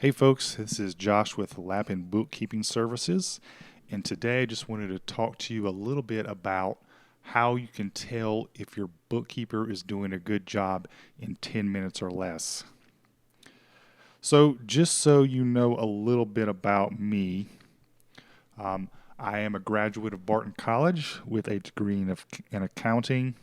Hey folks, this is Josh with Lapin Bookkeeping Services, and today I just wanted to talk to you a little bit about how you can tell if your bookkeeper is doing a good job in 10 minutes or less. So just so you know a little bit about me, I am a graduate of Barton College with a degree in accounting.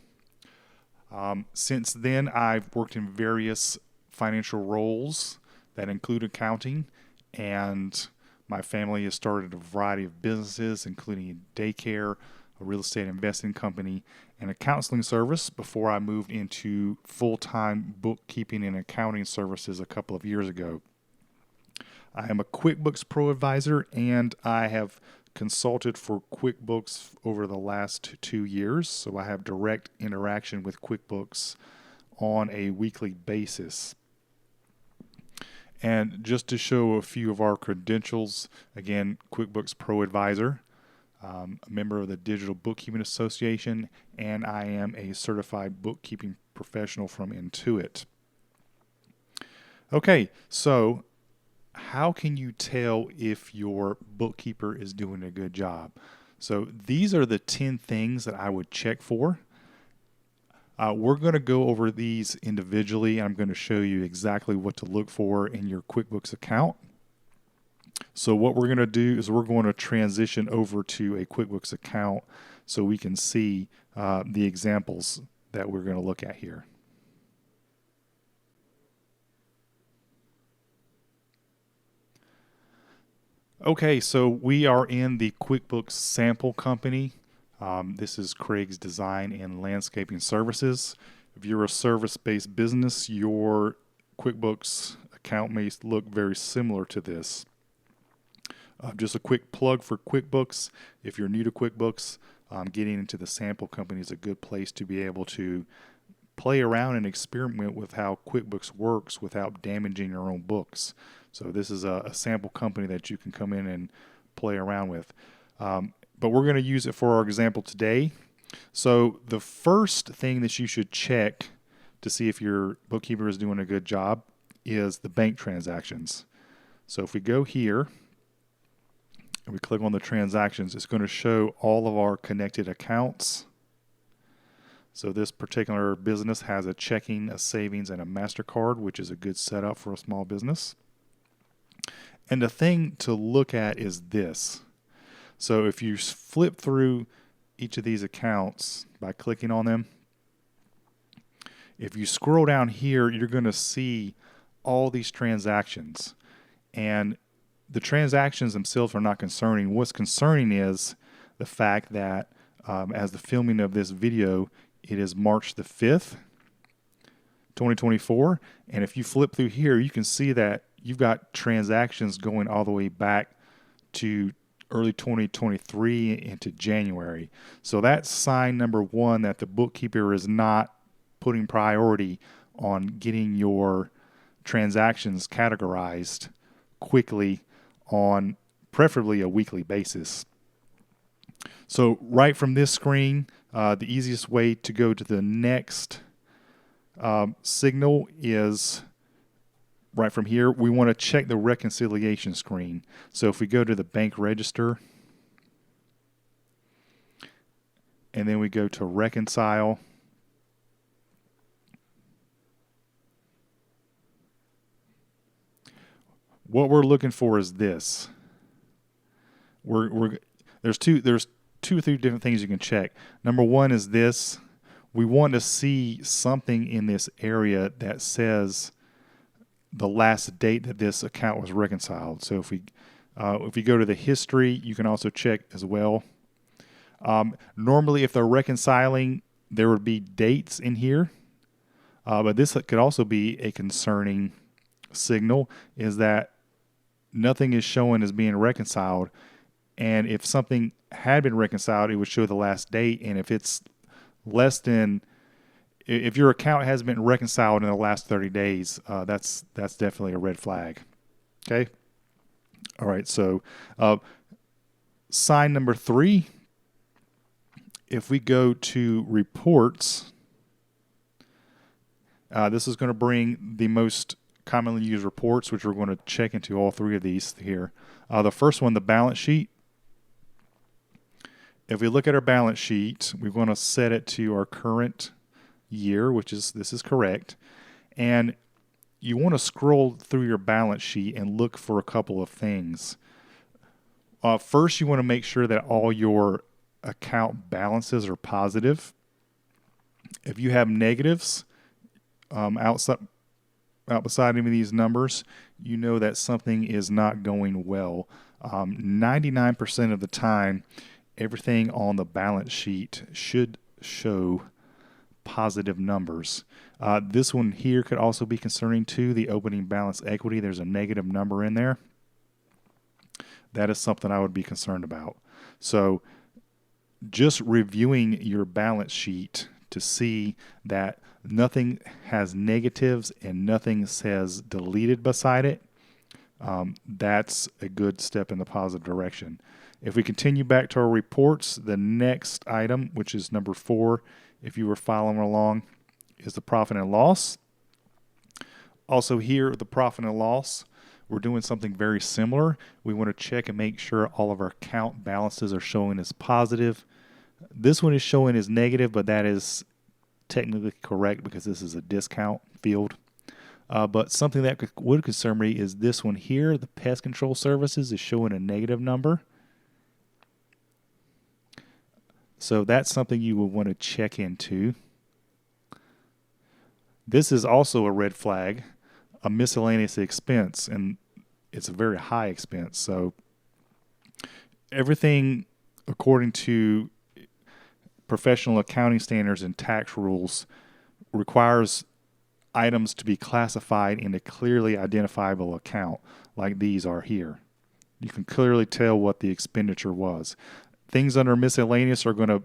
Since then, I've worked in various financial roles that include accounting, and my family has started a variety of businesses, including a daycare, a real estate investing company, and a counseling service before I moved into full-time bookkeeping and accounting services a couple of years ago. I am a QuickBooks Pro advisor, and I have consulted for QuickBooks over the last 2 years, so I have direct interaction with QuickBooks on a weekly basis. And just to show a few of our credentials, again, QuickBooks Pro Advisor, a member of the Digital Bookkeeping Association, and I am a certified bookkeeping professional from Intuit. Okay, so how can you tell if your bookkeeper is doing a good job? So these are the 10 things that I would check for. We're going to go over these individually. I'm going to show you exactly what to look for in your QuickBooks account. So what we're going to do is we're going to transition over to a QuickBooks account so we can see the examples that we're going to look at here. Okay, so we are in the QuickBooks sample company. This is Craig's Design and Landscaping Services. If you're a service-based business, your QuickBooks account may look very similar to this. Just a quick plug for QuickBooks. If you're new to QuickBooks, getting into the sample company is a good place to be able to play around and experiment with how QuickBooks works without damaging your own books. So this is a sample company that you can come in and play around with. But we're going to use it for our example today. So the first thing that you should check to see if your bookkeeper is doing a good job is the bank transactions. So if we go here and we click on the transactions, it's going to show all of our connected accounts. So this particular business has a checking, a savings, and a MasterCard, which is a good setup for a small business. And the thing to look at is this. So if you flip through each of these accounts by clicking on them, if you scroll down here, you're going to see all these transactions. And the transactions themselves are not concerning. What's concerning is the fact that as the filming of this video, it is March the 5th, 2024. And if you flip through here, you can see that you've got transactions going all the way back to early 2023 into January. So that's sign number one that the bookkeeper is not putting priority on getting your transactions categorized quickly on preferably a weekly basis. So right from this screen, the easiest way to go to the next signal is right from here. We want to check the reconciliation screen. So if we go to the bank register and then we go to reconcile, what we're looking for is this. There's two or three different things you can check. Number one is this. We want to see something in this area that says the last date that this account was reconciled. So if we go to the history, you can also check as well. Normally, if they're reconciling, there would be dates in here, but this could also be a concerning signal, is that nothing is showing as being reconciled. And if something had been reconciled, it would show the last date. And if it's less than, if your account hasn't been reconciled in the last 30 days, that's definitely a red flag. Okay. All right. So sign number 3, if we go to reports, this is going to bring the most commonly used reports, which we're going to check into all three of these here. The first one, the balance sheet. If we look at our balance sheet, we're going to set it to our current year, this is correct. And you want to scroll through your balance sheet and look for a couple of things. First, you want to make sure that all your account balances are positive. If you have negatives outside any of these numbers, you know that something is not going well. 99% of the time, everything on the balance sheet should show positive numbers. This one here could also be concerning too, the opening balance equity. There's a negative number in there. That is something I would be concerned about. So just reviewing your balance sheet to see that nothing has negatives and nothing says deleted beside it, that's a good step in the positive direction. If we continue back to our reports, the next item, which is number 4, if you were following along, is the profit and loss. Also here, the profit and loss, we're doing something very similar. We want to check and make sure all of our account balances are showing as positive. This one is showing as negative, but that is technically correct because this is a discount field. But something that would concern me is this one here, the pest control services, is showing a negative number. So that's something you will want to check into. This is also a red flag, a miscellaneous expense, and it's a very high expense. So everything according to professional accounting standards and tax rules requires items to be classified in a clearly identifiable account like these are here. You can clearly tell what the expenditure was. Things under miscellaneous are going to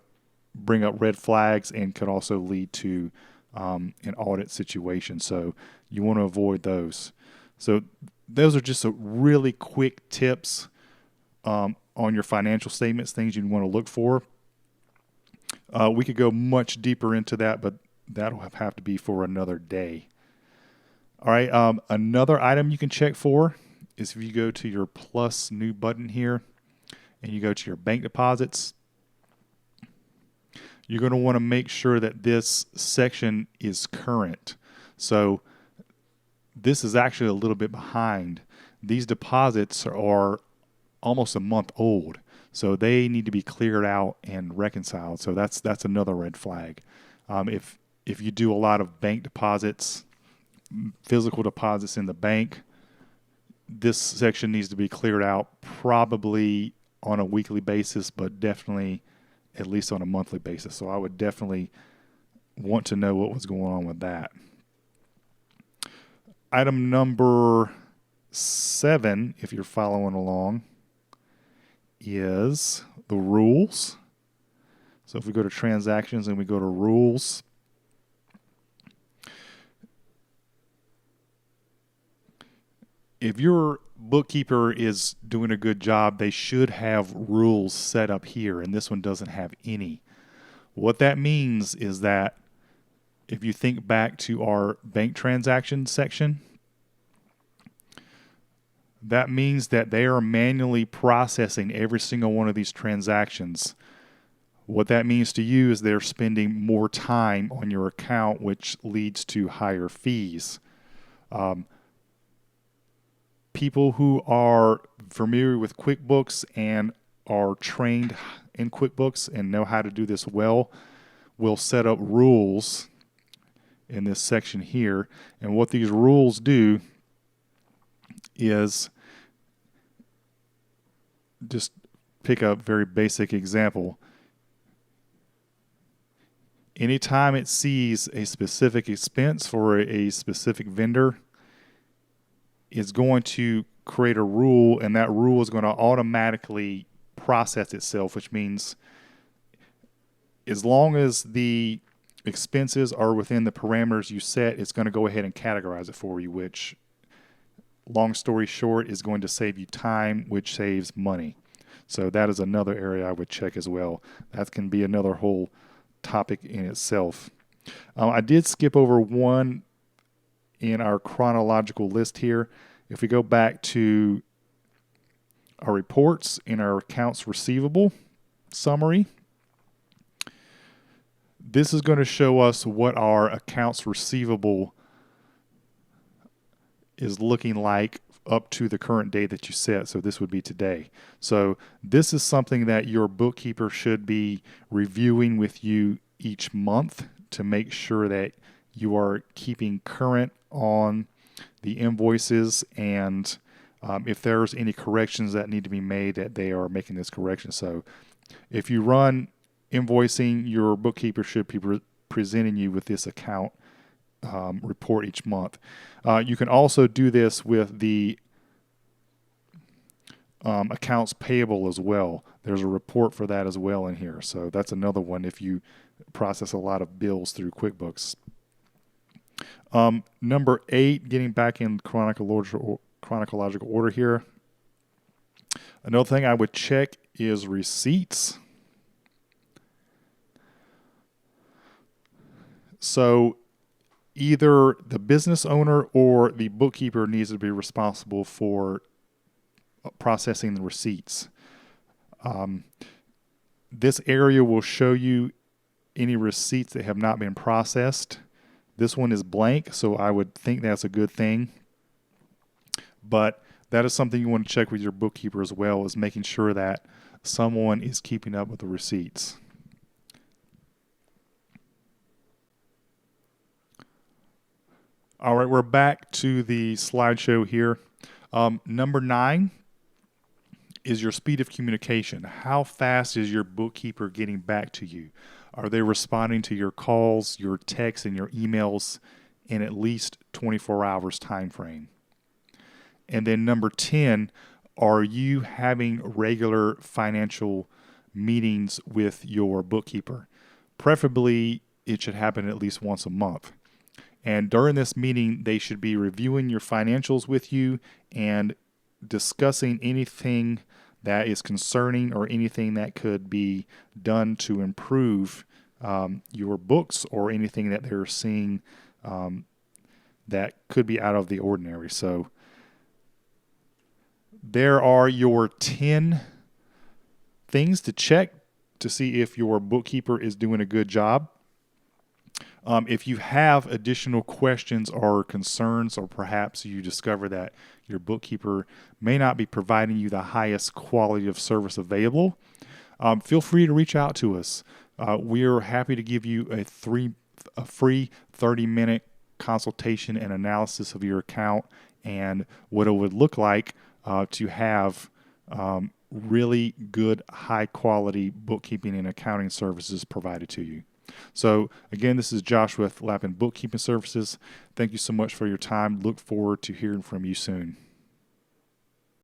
bring up red flags and could also lead to an audit situation. So you want to avoid those. So those are just a really quick tips on your financial statements, things you want to look for. We could go much deeper into that, but that'll have to be for another day. All right. Another item you can check for is if you go to your plus new button here and you go to your bank deposits, you're going to want to make sure that this section is current. So this is actually a little bit behind. These deposits are almost a month old, so they need to be cleared out and reconciled. So that's another red flag. If you do a lot of bank deposits, physical deposits in the bank, this section needs to be cleared out probably on a weekly basis, but definitely at least on a monthly basis. So I would definitely want to know what was going on with that. Item number 7, if you're following along, is the rules. So if we go to transactions and we go to rules, if your bookkeeper is doing a good job, they should have rules set up here, and this one doesn't have any. What that means is that if you think back to our bank transaction section, that means that they are manually processing every single one of these transactions. What that means to you is they're spending more time on your account, which leads to higher fees. People who are familiar with QuickBooks and are trained in QuickBooks and know how to do this well will set up rules in this section here. And what these rules do is, just pick a very basic example. Anytime it sees a specific expense for a specific vendor, it's going to create a rule, and that rule is going to automatically process itself, which means as long as the expenses are within the parameters you set, it's going to go ahead and categorize it for you, which, long story short, is going to save you time, which saves money. So that is another area I would check as well. That can be another whole topic in itself. I did skip over one in our chronological list here, if we go back to our reports in our accounts receivable summary, this is going to show us what our accounts receivable is looking like up to the current date that you set. So this would be today. So this is something that your bookkeeper should be reviewing with you each month to make sure that you are keeping current on the invoices, and if there's any corrections that need to be made, that they are making this correction. So if you run invoicing, your bookkeeper should be presenting you with this account report each month. You can also do this with the accounts payable as well. There's a report for that as well in here. So that's another one if you process a lot of bills through QuickBooks. Number 8, getting back in chronological order here. Another thing I would check is receipts. So either the business owner or the bookkeeper needs to be responsible for processing the receipts. This area will show you any receipts that have not been processed. This one is blank, so I would think that's a good thing. But that is something you want to check with your bookkeeper as well, is making sure that someone is keeping up with the receipts. All right, we're back to the slideshow here. Number 9 is your speed of communication. How fast is your bookkeeper getting back to you? Are they responding to your calls, your texts, and your emails in at least 24 hours time frame? And then number 10, are you having regular financial meetings with your bookkeeper? Preferably, it should happen at least once a month. And during this meeting, they should be reviewing your financials with you and discussing anything that is concerning or anything that could be done to improve your books, or anything that they're seeing that could be out of the ordinary. So there are your 10 things to check to see if your bookkeeper is doing a good job. If you have additional questions or concerns, or perhaps you discover that your bookkeeper may not be providing you the highest quality of service available, feel free to reach out to us. We're happy to give you a free 30-minute consultation and analysis of your account and what it would look like to have really good, high-quality bookkeeping and accounting services provided to you. So again, this is Josh with Lappin Bookkeeping Services. Thank you so much for your time. Look forward to hearing from you soon.